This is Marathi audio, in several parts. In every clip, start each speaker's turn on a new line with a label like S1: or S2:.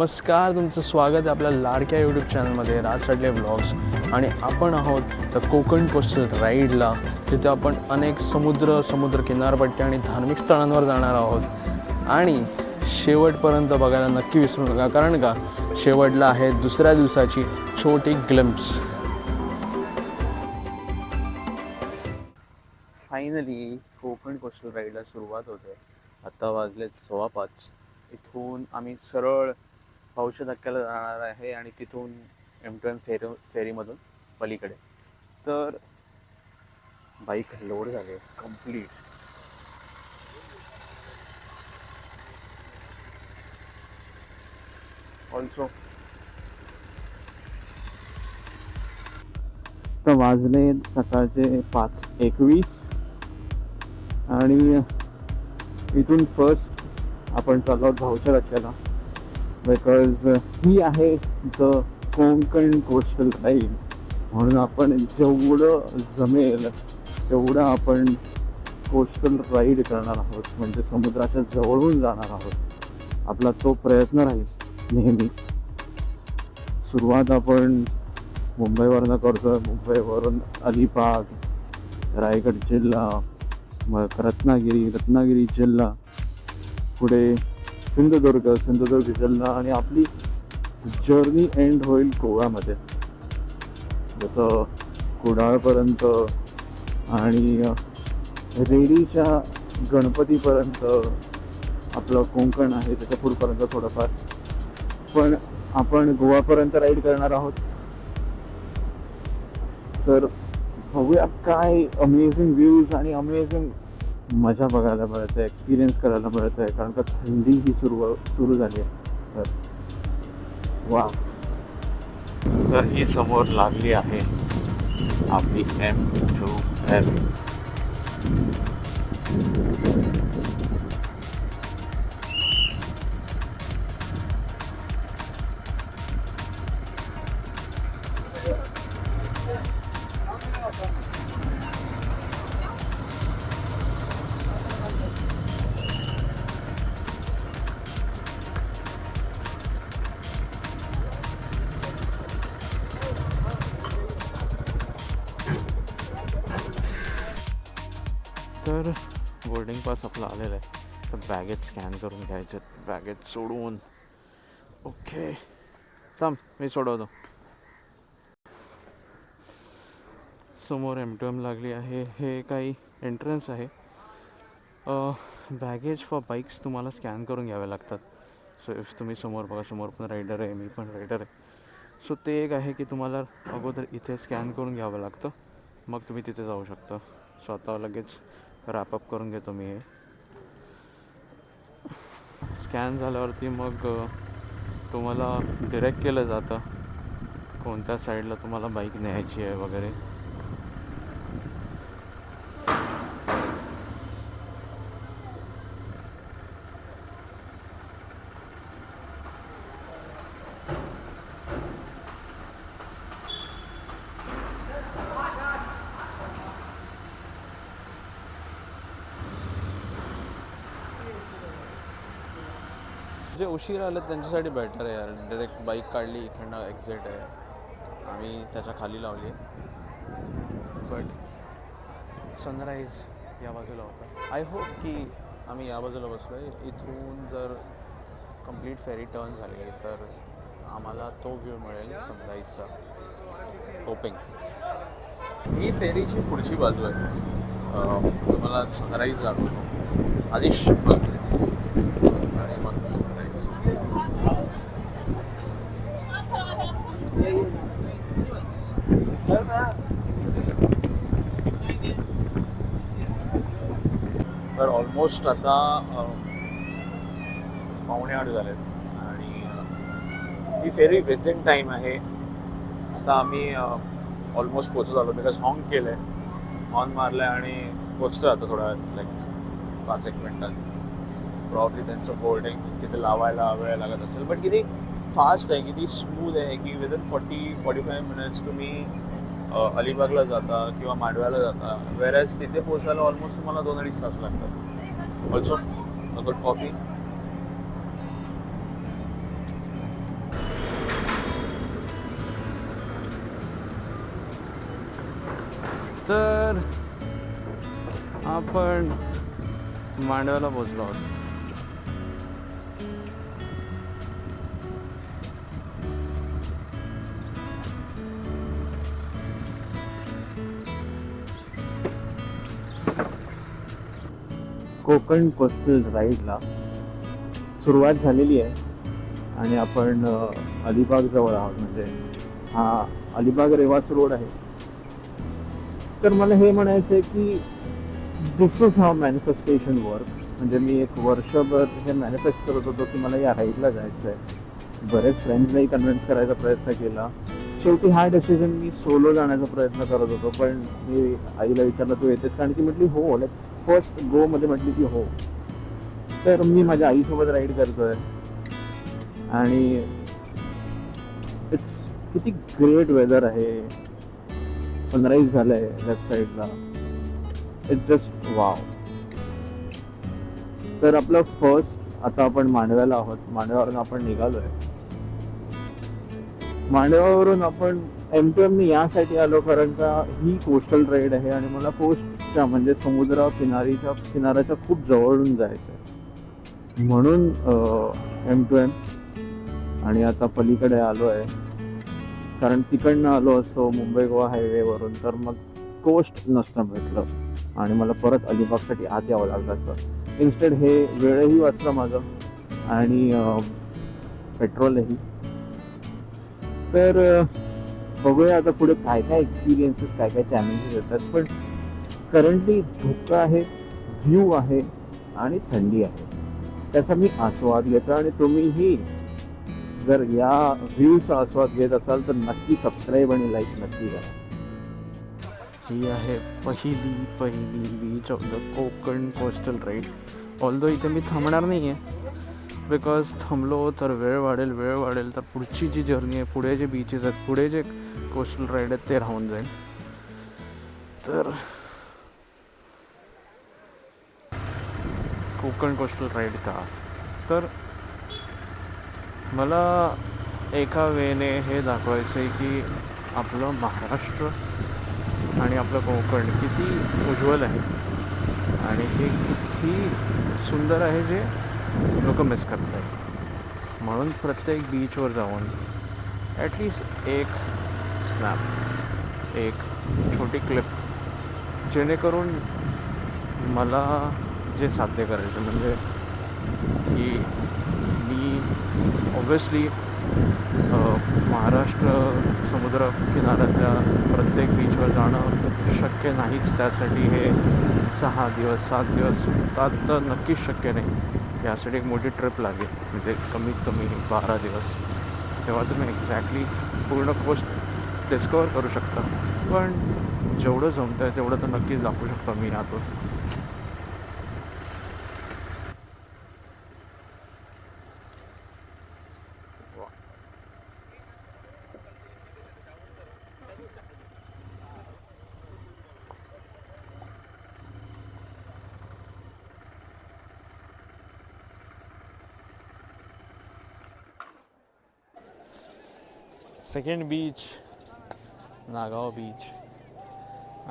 S1: नमस्कार, तुमचं स्वागत आहे आपल्या लाडक्या यूट्यूब चॅनलमध्ये राज सडले व्लॉग्स. आणि आपण आहोत तर कोकण कोस्टल राईडला. तिथे आपण अनेक समुद्र किनारपट्टी आणि धार्मिक स्थळांवर जाणार आहोत. आणि शेवटपर्यंत बघायला नक्की विसरू नका, कारण का शेवटला आहे दुसऱ्या दिवसाची छोटी ग्लिम्प्स. फायनली कोकण कोस्टल राईडला सुरुवात होते. आत्ता वाजलेत 5:15. इथून आम्ही सरळ पावशे धक्क्याला जाणार आहे आणि तिथून M2M फेरीमधून पलीकडे. तर बाईक लोड झाली कंप्लीट. ऑल्सो तर वाजले सकाळचे 5:21 आणि इथून फर्स्ट आपण चाललो आहोत पावशे धक्क्याला. बिकॉज ही आहे द कोकण कोस्टल राईड. म्हणून आपण जेवढं जमेल तेवढं आपण कोस्टल राईड करणार आहोत, म्हणजे समुद्राच्या जवळून जाणार आहोत. आपला तो प्रयत्न राहील नेहमी. सुरुवात आपण मुंबईवरनं करतो. मुंबईवरून अलिबाग, रायगड जिल्हा, मग रत्नागिरी जिल्हा, पुढे सिंधुदुर्ग जिल्हा, आणि आपली जर्नी एंड होईल गोव्यामध्ये. जसं कुडाळपर्यंत आणि रेडीच्या गणपतीपर्यंत आपलं कोकण आहे. त्याच्या पुढपर्यंत थोडंफार, पण आपण गोवापर्यंत राईड करणार आहोत. तर बघूया काय अमेझिंग व्ह्यूज आणि अमेझिंग मजा बघायला मिळत आहे, एक्सपिरियन्स करायला मिळत आहे, कारण का थंडी ही सुरू झाली आहे. तर वा. तर ही समोर लागली आहे आपली M2M. तर बोर्डिंग पास आपला आलेला आहे. तर बॅगेज स्कॅन करून घ्यायचे. बॅगेज सोडून ओके थांब, मी सोडवतो. समोर M2M लागली आहे. हे काही एंट्रन्स आहे. बॅगेज फॉर बाईक्स तुम्हाला स्कॅन करून घ्यावे लागतात. सो इफ तुम्ही समोर बघा, समोर पण रायडर आहे, मी पण रायडर आहे. सो ते एक आहे की तुम्हाला अगोदर इथे स्कॅन करून घ्यावं लागतं, मग तुम्ही तिथे जाऊ शकता. सो आता लगेच रॅपअप करून घेतो मी. हे स्कॅन झाल्यावरती मग तुम्हाला डिरेक्ट केलं जातं कोणत्या साईडला तुम्हाला बाईक न्यायची आहे वगैरे. जे उशीर आलं त्यांच्यासाठी बेटर आहे यार. डायरेक्ट बाईक काढली, इकडनं एक्झिट आहे, आम्ही त्याच्या खाली लावली. बट सनराईज या बाजूला होता. आय होप की आम्ही या बाजूला बसलो आहे. इथून जर कंप्लीट फेरी टर्न झाली तर आम्हाला तो व्ह्यू मिळेल सनराईजचा. होपिंग. ही फेरीची पुढची बाजू आहे. तुम्हाला सनराईज दाखवतो आधी शिप आणि मग सनराईज. तर ऑलमोस्ट आता 7:45 झालेत आणि ही फेरी विदिन टाईम आहे. आता आम्ही ऑलमोस्ट पोचत आलो. बिकॉज हॉर्न केलं आहे, हॉर्न मारलं आहे आणि पोचतो आता थोड्या लाईक 5-1 मिनटात. प्रॉब्ली त्यांचं बोर्डिंग तिथे लावायला वेळ लागत असेल. बट किती फास्ट आहे, किती स्मूथ आहे की विदिन 40-45 मिनिट्स तुम्ही अलिबागला जाता किंवा मांडव्याला जाता. वेरॅज तिथे पोचायला ऑलमोस्ट तुम्हाला 2-2.5 तास लागतात. Also a good coffee.
S2: तर आपण मांडव्याला पोचलो आहोत. कोकण कोस्टल राईडला सुरुवात झालेली आहे आणि आपण अलिबाग जवळ आहोत. म्हणजे हा अलिबाग रेवास रोड आहे. तर मला हे म्हणायचं आहे की दिस इज हाव मॅनिफेस्टेशन वर्क. म्हणजे मी एक वर्षभर हे मॅनिफेस्ट करत होतो की मला या राईडला जायचं आहे. बरेच फ्रेंड्सलाही कन्व्हिन्स करायचा प्रयत्न केला. शेवटी हा डिसिजन मी सोलो जाण्याचा प्रयत्न करत होतो. पण मी आईला विचारलं तू येतेस का, आणि ती म्हटली हो. लाईक फर्स्ट गो मध्ये म्हटली की हो. तर मी माझ्या आईसोबत राईड करतोय आणि इट्स किती ग्रेट वेदर आहे. सनराईज झालंय लेफ्ट साईडला. It's just wow. तर आपलं फर्स्ट आता आपण मांडव्याला आहोत. मांडव्यावरून आपण निघालोय. मांडव्यावरून आपण M2M यासाठी आलो कारण का ही कोस्टल राईड आहे आणि मला कोस्टच्या म्हणजे समुद्र किनाऱ्याच्या खूप जवळून जायचं आहे म्हणून M2M. आणि आता पलीकडे आलो आहे कारण तिकडनं आलो असतो मुंबई गोवा हायवेवरून तर मग कोस्ट नसतं भेटलं आणि मला परत अलिबागसाठी आत यावं लागलं असतं. इन्स्टेड हे वेळही वाचलं माझं आणि पेट्रोलही. तर बघूया आता पुढे काय काय एक्सपिरियन्सेस काय काय चॅलेंजेस येतात. पण करंटली धुकं आहे, व्ह्यू आहे आणि थंडी आहे. त्याचा मी आस्वाद घेतो आणि तुम्हीही जर या व्ह्यूचा आस्वाद घेत असाल तर नक्की सबस्क्राईब आणि लाईक नक्की करा. ही आहे पहिली beach of the Konkan coastal ride. Although इथे मी थांबणार नाही आहे बिकॉज थांबलो तर वेळ वाढेल तर पुढची जी जर्नी आहे, पुढे जे बीचेस आहेत, पुढे जे कोस्टल राईड आहेत ते राहून जाईल. तर कोकण कोस्टल राईड का, तर मला एका वेने हे दाखवायचं आहे की आपलं महाराष्ट्र आणि आपलं कोकण किती उज्ज्वल आहे आणि हे किती सुंदर आहे जे लोक मिस करत आहेत. म्हणून प्रत्येक बीचवर जाऊन ॲटलिस्ट एक स्नॅप, एक छोटी क्लिप, जेणेकरून मला जे साध्य करायचं म्हणजे की मी ऑब्वियसली महाराष्ट्र समुद्र किनाऱ्यातल्या प्रत्येक बीचवर जाणं शक्य नाहीच. त्यासाठी हे 6 दिवस 7 दिवस तर नक्कीच शक्य नाही. यासाठी एक मोठी ट्रिप लागेल म्हणजे कमीत कमी 12 दिवस. तेव्हा तुम्ही एक्झॅक्टली पूर्ण कोस्ट डिस्कवर करू शकता. पण जेवढं जमतं आहे तेवढं तर नक्कीच दाखवू शकतो मी यातून. Second beach Nagaon beach.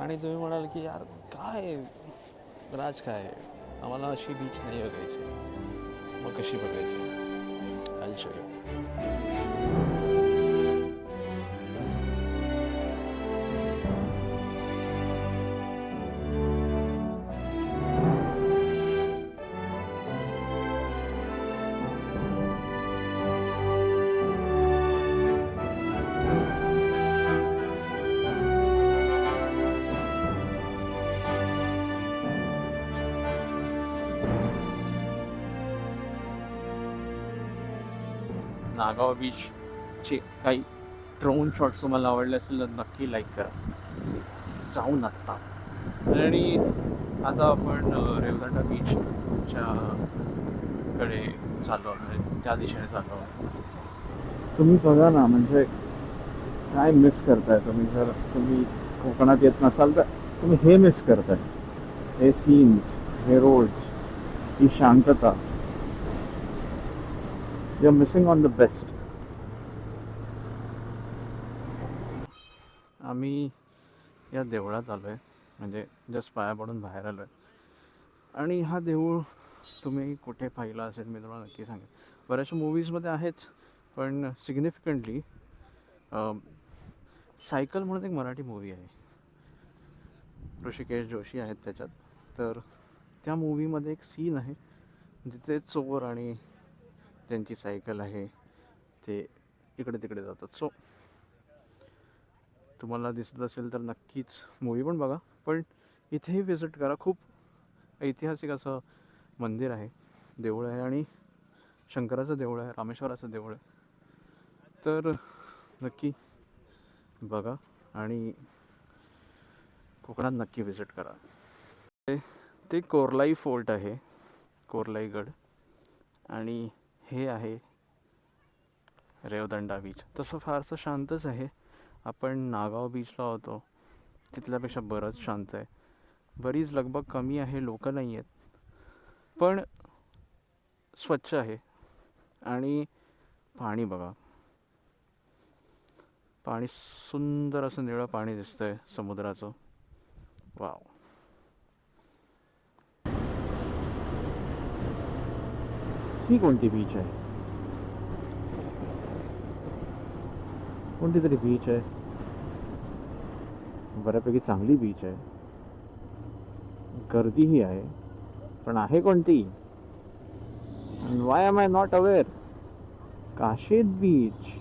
S2: आणि तुम्ही म्हणाल की यार काय राज काय आम्हाला अशी बीच नाही बघायची. मग कशी बघायची I'll show you. नागाव बीचचे काही ड्रोन शॉट्स तुम्हाला आवडले असेल तर नक्की लाईक करा. जाऊन आत्ता. आणि आता आपण रेवदंडा बीचच्या कडे चाललो आहे, त्या दिशेने चाललो आहे. तुम्ही बघा ना, म्हणजे काय मिस करताय तुम्ही. जर तुम्ही कोकणात येत नसाल तर तुम्ही हे मिस करताय. हे सीन्स, हे रोड्स, ही शांतता. You're missing on the best. आम्ही या देवळात आलो आहे. म्हणजे जस्ट पाया पडून बाहेर आलो आहे. आणि हा देऊळ तुम्ही कुठे पाहिला असेल मी तुम्हाला नक्की सांगेन. बऱ्याचशा मूवीजमध्ये आहेच, पण सिग्निफिकंटली सायकल म्हणून एक मराठी मूवी आहे, ऋषिकेश जोशी आहेत त्याच्यात. तर त्या मूवीमध्ये एक सीन आहे जिथे चोर आणि त्यांची सायकल आहे ते इकडे तिकडे जातात. सो तुम्हाला दिसत असेल तर नक्कीच मूवी पण बघा, पण इथेही विजिट करा. खूप ऐतिहासिक असं मंदिर आहे, देऊळ आहे, आणि शंकराचं देऊळ आहे, रामेश्वराचं देऊळ आहे. तर नक्की बघा आणि कोकणात नक्की विजिट करा. ते कोरलाई फोर्ट आहे, कोरलाईगड, आणि हे आहे रेवदंडा बीच. तसं फारसं शांतच आहे. आपण नागाव बीचला होतो तिथल्यापेक्षा बरंच शांत आहे. बरीच लगबग कमी आहे, लोक नाही आहेत, पण स्वच्छ आहे. आणि पाणी बघा, पाणी सुंदर असं निळं पाणी दिसतंय समुद्राचं. वाव. ही कोणती बीच आहे? कोणती तरी बीच आहे, बऱ्यापैकी चांगली बीच आहे, गर्दीही आहे, पण आहे कोणती? Why M I not aware? Kashid beach.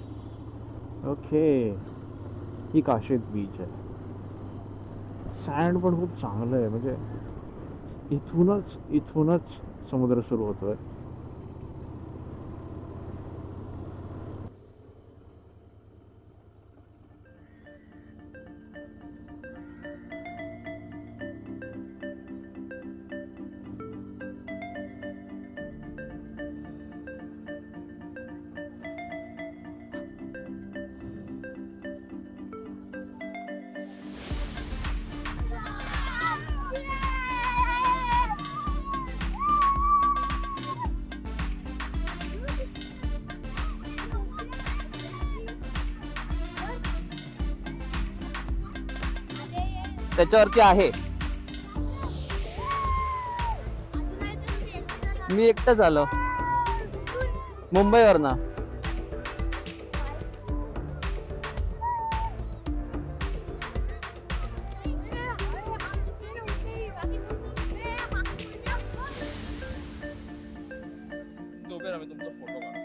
S2: Okay, ही काशीद बीच आहे. सँड पण खूप चांगलं आहे, म्हणजे इथूनच समुद्र सुरू होतोय. त्याच्यावरती आहे. मी एकटाच आलो मुंबईवरनं. तुमचा फोटो काढ.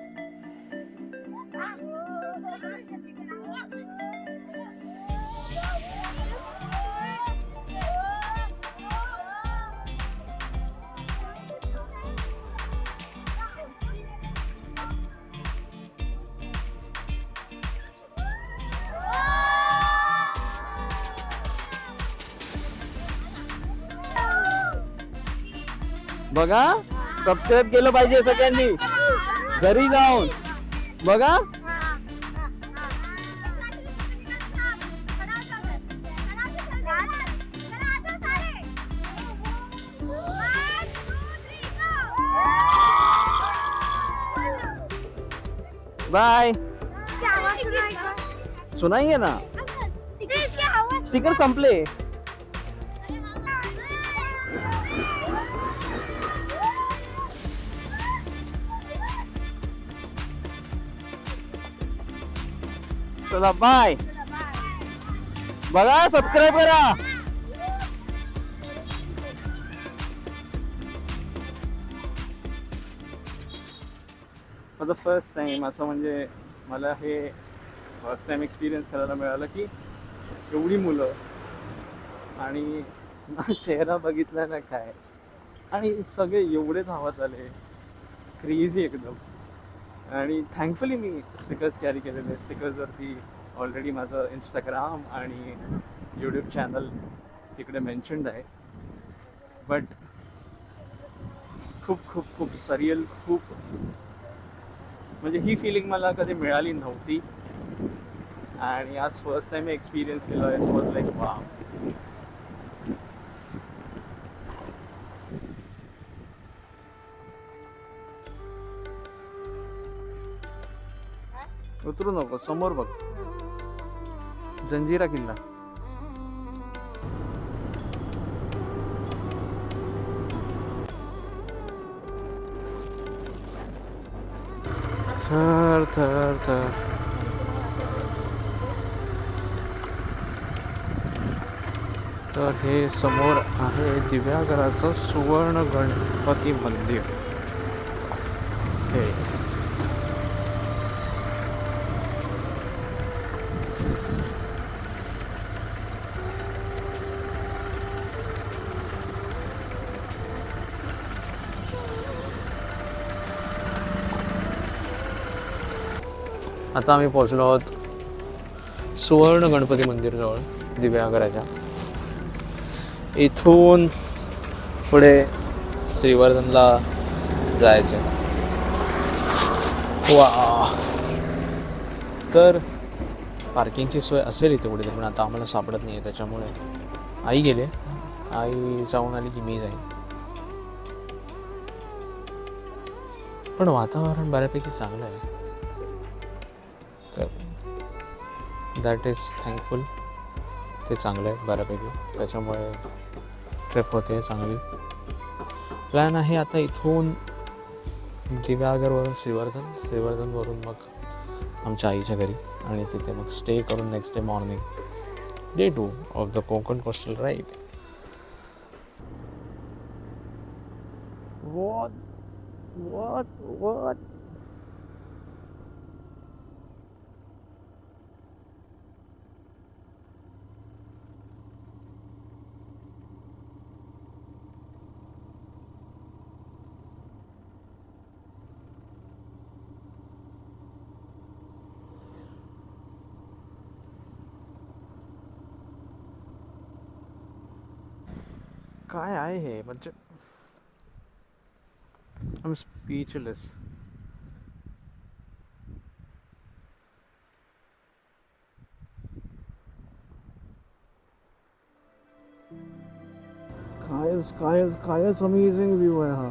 S2: बघा, सबस्क्राईब केलं पाहिजे सगळ्यांनी. घरी जाऊन बघा. बाय. सुनाईये ना, स्टिकर संपले. चला बाय. बघा, सबस्क्राईब करा. फॉर द फर्स्ट टाइम असं म्हणजे मला हे फर्स्ट टाइम एक्सपिरियन्स करायला मिळालं की एवढी मुलं आणि चेहरा बघितला ना काय, आणि सगळे एवढे धावत आले, क्रेझी एकदम. आणि थँकफुली मी स्टिकर्स कॅरी केलेले. स्टिकर्सवरती ऑलरेडी माझं इंस्टाग्राम आणि यूट्यूब चॅनल तिकडे मेन्शन्ड आहे. बट खूप खूप खूप सरियल, खूप म्हणजे ही फिलिंग मला कधी मिळाली नव्हती, आणि आज फर्स्ट टाइम एक्सपिरियन्स केलं आहे. Was like wow. उतरू नको, समोर बघ, जंजिरा किल्ला. थर थर थर तर हे समोर आहे दिव्यागराचं सुवर्ण गणपती मंदिर. हे आता आम्ही पोहोचलो आहोत सुवर्ण गणपती मंदिर जवळ दिव्यागराच्या. इथून पुढे श्रीवर्धनला जायचं. वा, तर पार्किंगची सोय असेल इथे कुठेतरी, पण आता आम्हाला सापडत नाही आहे. त्याच्यामुळे आई गेले, आई जाऊन आली की मी जाईन. पण वातावरण बऱ्यापैकी चांगलं आहे, तर दॅट इज थँकफुल. ते चांगलं आहे बऱ्यापैकी, त्याच्यामुळे ट्रिप होते चांगली. प्लॅन आहे आता इथून दिव्यागरवरून श्रीवर्धनवरून मग आमच्या आईच्या घरी, आणि तिथे मग स्टे करून next day morning day 2 of the Konkan coastal ride. What? काय आहे हे, म्हणजे आय एम स्पीचलेस. कायच अमेझिंग व्ह्यू आहे हा.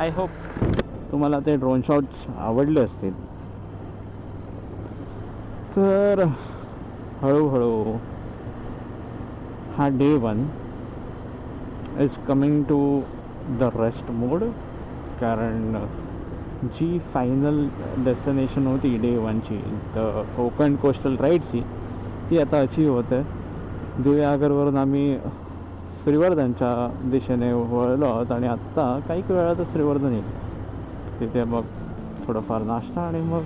S2: आय होप तुम्हाला ते ड्रोन शॉट्स आवडले असतील. तर हळूहळू हा day 1 is coming to the rest mode, कारण जी फायनल डेस्टिनेशन होती डे 1ची, द कोकण कोस्टल राईडची, ती आता अचीव होते. दिव्यागरवरून आम्ही श्रीवर्धनच्या दिशेने वळलो आहोत, आणि आत्ता काही वेळातच श्रीवर्धन येईल. तिथे मग थोडंफार नाश्ता, आणि मग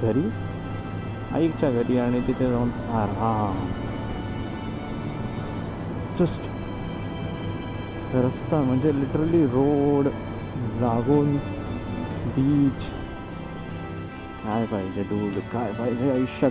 S2: घरी, आईच्या घरी, आणि तिथे जाऊन आराम. जस्ट रस्ता म्हणजे लिटरली रोड लागून बीच. काय पाहिजे डूड, काय पाहिजे आयुष्यात.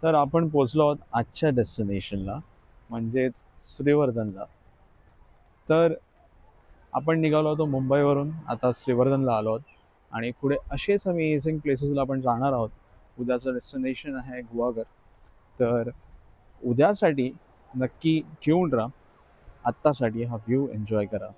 S2: तर आपण पोचलो आहोत आजच्या डेस्टिनेशनला, म्हणजेच श्रीवर्धनला. तर आपण निघालो होतो मुंबईवरून, आता श्रीवर्धनला आलो आहोत, आणि पुढे असेच अमेझिंग प्लेसेसला आपण जाणार आहोत. उद्याचं डेस्टिनेशन आहे गुहागर. तर उद्यासाठी नक्की ट्यून राहा. आत्तासाठी हा व्ह्यू एन्जॉय करा.